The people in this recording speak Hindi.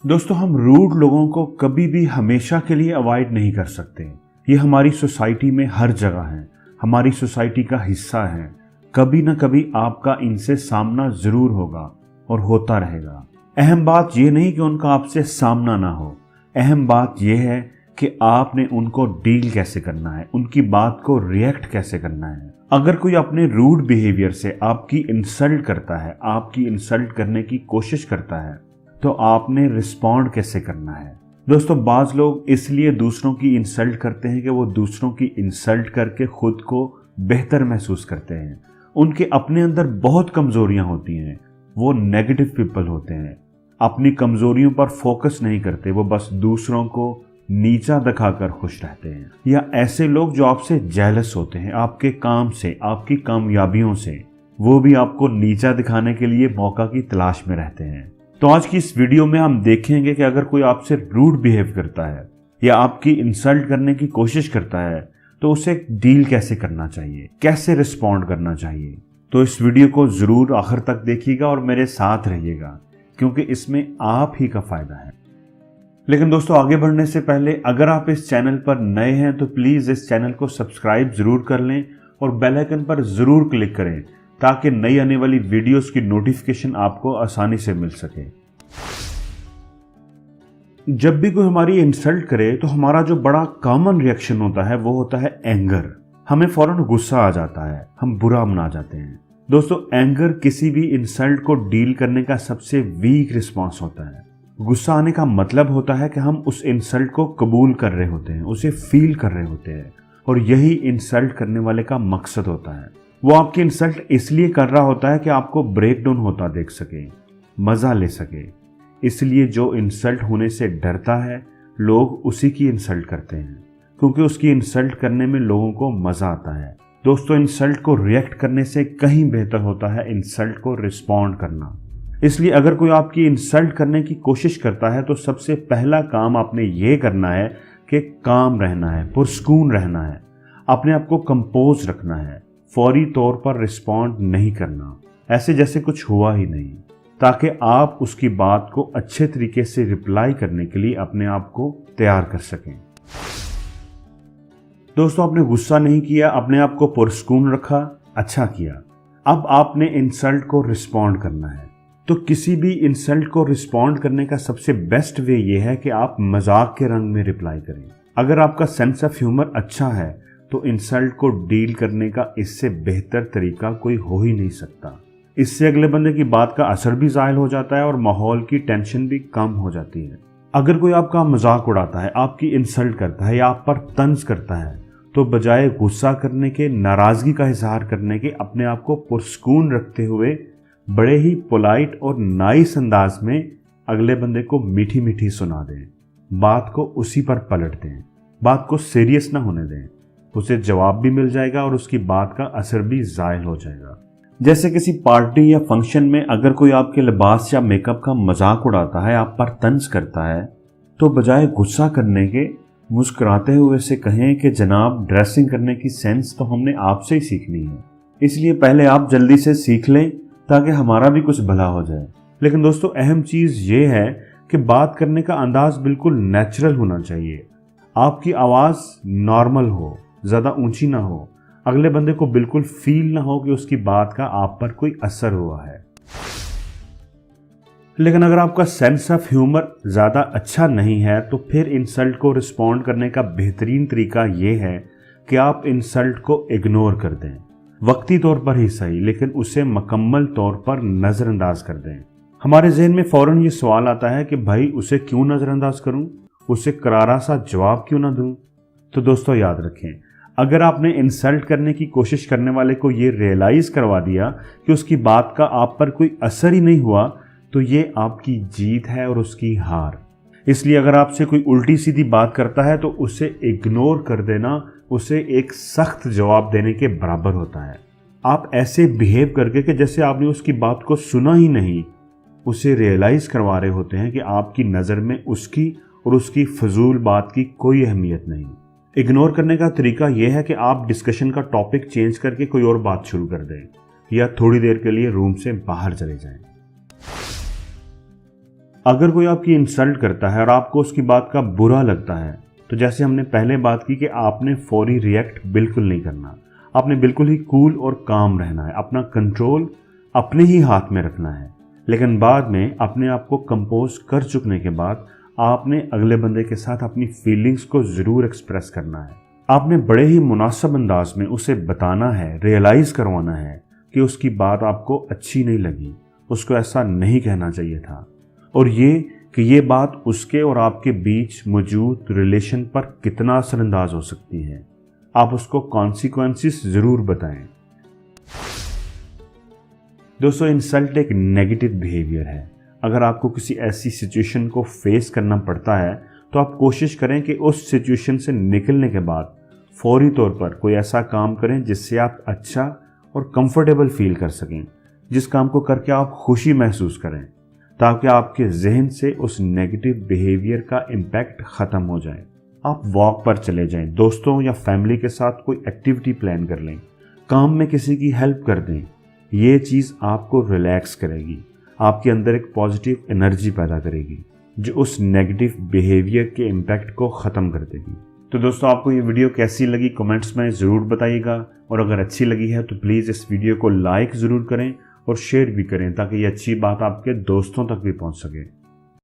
दोस्तों, हम रूड लोगों को कभी भी हमेशा के लिए अवॉइड नहीं कर सकते। ये हमारी सोसाइटी में हर जगह है, हमारी सोसाइटी का हिस्सा है। कभी ना कभी आपका इनसे सामना जरूर होगा और होता रहेगा। अहम बात यह नहीं कि उनका आपसे सामना ना हो, अहम बात यह है कि आपने उनको डील कैसे करना है, उनकी बात को रिएक्ट कैसे करना है। अगर कोई अपने रूड बिहेवियर से आपकी इंसल्ट करता है, आपकी इंसल्ट करने की कोशिश करता है, तो आपने रिस्पॉन्ड कैसे करना है। दोस्तों, बाज लोग इसलिए दूसरों की इंसल्ट करते हैं कि वो दूसरों की इंसल्ट करके खुद को बेहतर महसूस करते हैं। उनके अपने अंदर बहुत कमजोरियां होती हैं, वो नेगेटिव पीपल होते हैं, अपनी कमजोरियों पर फोकस नहीं करते, वो बस दूसरों को नीचा दिखाकर खुश रहते हैं। या ऐसे लोग जो आपसे जेलस होते हैं, आपके काम से, आपकी कामयाबियों से, वो भी आपको नीचा दिखाने के लिए मौका की तलाश में रहते हैं। तो आज की इस वीडियो में हम देखेंगे कि अगर कोई आपसे रूड बिहेव करता है या आपकी इंसल्ट करने की कोशिश करता है तो उसे डील कैसे करना चाहिए, कैसे रिस्पॉन्ड करना चाहिए। तो इस वीडियो को जरूर आखिर तक देखिएगा और मेरे साथ रहिएगा, क्योंकि इसमें आप ही का फायदा है। लेकिन दोस्तों, आगे बढ़ने से पहले अगर आप इस चैनल पर नए हैं तो प्लीज इस चैनल को सब्सक्राइब जरूर कर लें और बेल आइकन पर जरूर क्लिक करें, ताकि नई आने वाली वीडियोस की नोटिफिकेशन आपको आसानी से मिल सके। जब भी कोई हमारी इंसल्ट करे तो हमारा जो बड़ा कॉमन रिएक्शन होता है वो होता है एंगर। हमें फौरन गुस्सा आ जाता है, हम बुरा मना जाते हैं। दोस्तों, एंगर किसी भी इंसल्ट को डील करने का सबसे वीक रिस्पॉन्स होता है। गुस्सा आने का मतलब होता है कि हम उस इंसल्ट को कबूल कर रहे होते हैं, उसे फील कर रहे होते हैं, और यही इंसल्ट करने वाले का मकसद होता है। वो आपकी इंसल्ट इसलिए कर रहा होता है कि आपको ब्रेक डाउन होता देख सके, मजा ले सके। इसलिए जो इंसल्ट होने से डरता है, लोग उसी की इंसल्ट करते हैं, क्योंकि उसकी इंसल्ट करने में लोगों को मजा आता है। दोस्तों, इंसल्ट को रिएक्ट करने से कहीं बेहतर होता है इंसल्ट को रिस्पॉन्ड करना। इसलिए अगर कोई आपकी इंसल्ट करने की कोशिश करता है तो सबसे पहला काम आपने ये करना है कि काम रहना है, पुरस्कून रहना है, अपने आप को कंपोज रखना है, फौरी तौर पर रिस्पॉन्ड नहीं करना, ऐसे जैसे कुछ हुआ ही नहीं, ताकि आप उसकी बात को अच्छे तरीके से रिप्लाई करने के लिए अपने आप को तैयार कर सकें। दोस्तों, आपने गुस्सा नहीं किया, अपने आप को पुरस्कून रखा, अच्छा किया। अब आपने इंसल्ट को रिस्पॉन्ड करना है। तो किसी भी इंसल्ट को रिस्पॉन्ड करने का सबसे बेस्ट वे ये है कि आप मजाक के रंग में रिप्लाई करें। अगर आपका सेंस ऑफ ह्यूमर अच्छा है तो इंसल्ट को डील करने का इससे बेहतर तरीका कोई हो ही नहीं सकता। इससे अगले बंदे की बात का असर भी ज़ाहिर हो जाता है और माहौल की टेंशन भी कम हो जाती है। अगर कोई आपका मजाक उड़ाता है, आपकी इंसल्ट करता है या आप पर तंज करता है, तो बजाय गुस्सा करने के, नाराजगी का इजहार करने के, अपने आप को पुरस्कून रखते हुए बड़े ही पोलाइट और नाइस अंदाज में अगले बंदे को मीठी मीठी सुना दें, बात को उसी पर पलट दें, बात को सीरियस ना होने दें। उसे जवाब भी मिल जाएगा और उसकी बात का असर भी ज़ाहिर हो जाएगा। जैसे किसी पार्टी या फंक्शन में अगर कोई आपके लिबास या मेकअप का मजाक उड़ाता है, आप पर तंज करता है, तो बजाय गुस्सा करने के मुस्कुराते हुए से कहें कि जनाब, ड्रेसिंग करने की सेंस तो हमने आपसे ही सीखनी है, इसलिए पहले आप जल्दी से सीख लें ताकि हमारा भी कुछ भला हो जाए। लेकिन दोस्तों, अहम चीज़ ये है कि बात करने का अंदाज बिल्कुल नेचुरल होना चाहिए। आपकी आवाज़ नॉर्मल हो, ज़्यादा ऊंची ना हो, अगले बंदे को बिल्कुल फील ना हो कि उसकी बात का आप पर कोई असर हुआ है। लेकिन अगर आपका सेंस ऑफ ह्यूमर ज़्यादा अच्छा नहीं है तो फिर इंसल्ट को रिस्पॉन्ड करने का बेहतरीन तरीका ये है कि आप इंसल्ट को इग्नोर कर दें, वक्ती तौर पर ही सही, लेकिन उसे मुकम्मल तौर पर नज़रअंदाज कर दें। हमारे जहन में फ़ौरन ये सवाल आता है कि भाई, उसे क्यों नज़रअंदाज करूं, उसे करारा सा जवाब क्यों ना दूं। तो दोस्तों, याद रखें, अगर आपने इंसल्ट करने की कोशिश करने वाले को ये रियलाइज़ करवा दिया कि उसकी बात का आप पर कोई असर ही नहीं हुआ, तो ये आपकी जीत है और उसकी हार। इसलिए अगर आपसे कोई उल्टी सीधी बात करता है तो उसे इग्नोर कर देना उसे एक सख्त जवाब देने के बराबर होता है। आप ऐसे बिहेव करके कि जैसे आपने उसकी बात को सुना ही नहीं, उसे रियलाइज़ करवा रहे होते हैं कि आपकी नज़र में उसकी और उसकी फजूल बात की कोई अहमियत नहीं। इग्नोर करने का तरीका यह है कि आप डिस्कशन का टॉपिक चेंज करके कोई और बात शुरू कर दें, या थोड़ी देर के लिए रूम से बाहर चले जाएं। अगर कोई आपकी इंसल्ट करता है और आपको उसकी बात का बुरा लगता है, तो जैसे हमने पहले बात की कि आपने फौरी रिएक्ट बिल्कुल नहीं करना। आपने बिल्कुल ही कूल और काम रहना है, अपना कंट्रोल अपने ही हाथ में रखना है। लेकिन बाद में अपने आप को कंपोज कर चुकने के बाद आपने अगले बंदे के साथ अपनी फीलिंग्स को ज़रूर एक्सप्रेस करना है। आपने बड़े ही मुनासिब अंदाज में उसे बताना है, रियलाइज़ करवाना है कि उसकी बात आपको अच्छी नहीं लगी, उसको ऐसा नहीं कहना चाहिए था, और ये कि ये बात उसके और आपके बीच मौजूद रिलेशन पर कितना असरअंदाज हो सकती है। आप उसको कॉन्सिक्वेंसेस ज़रूर बताएं। दोस्तों, इंसल्ट एक नेगेटिव बिहेवियर है। अगर आपको किसी ऐसी सिचुएशन को फेस करना पड़ता है तो आप कोशिश करें कि उस सिचुएशन से निकलने के बाद फौरी तौर पर कोई ऐसा काम करें जिससे आप अच्छा और कंफर्टेबल फील कर सकें, जिस काम को करके आप खुशी महसूस करें, ताकि आपके जहन से उस नेगेटिव बिहेवियर का इम्पैक्ट ख़त्म हो जाए। आप वॉक पर चले जाएं, दोस्तों या फैमिली के साथ कोई एक्टिविटी प्लान कर लें, काम में किसी की हेल्प कर दें। ये चीज़ आपको रिलैक्स करेगी, आपके अंदर एक पॉजिटिव एनर्जी पैदा करेगी जो उस नेगेटिव बिहेवियर के इम्पैक्ट को ख़त्म कर देगी। तो दोस्तों, आपको ये वीडियो कैसी लगी कमेंट्स में ज़रूर बताइएगा, और अगर अच्छी लगी है तो प्लीज़ इस वीडियो को लाइक ज़रूर करें और शेयर भी करें ताकि ये अच्छी बात आपके दोस्तों तक भी पहुंच सके।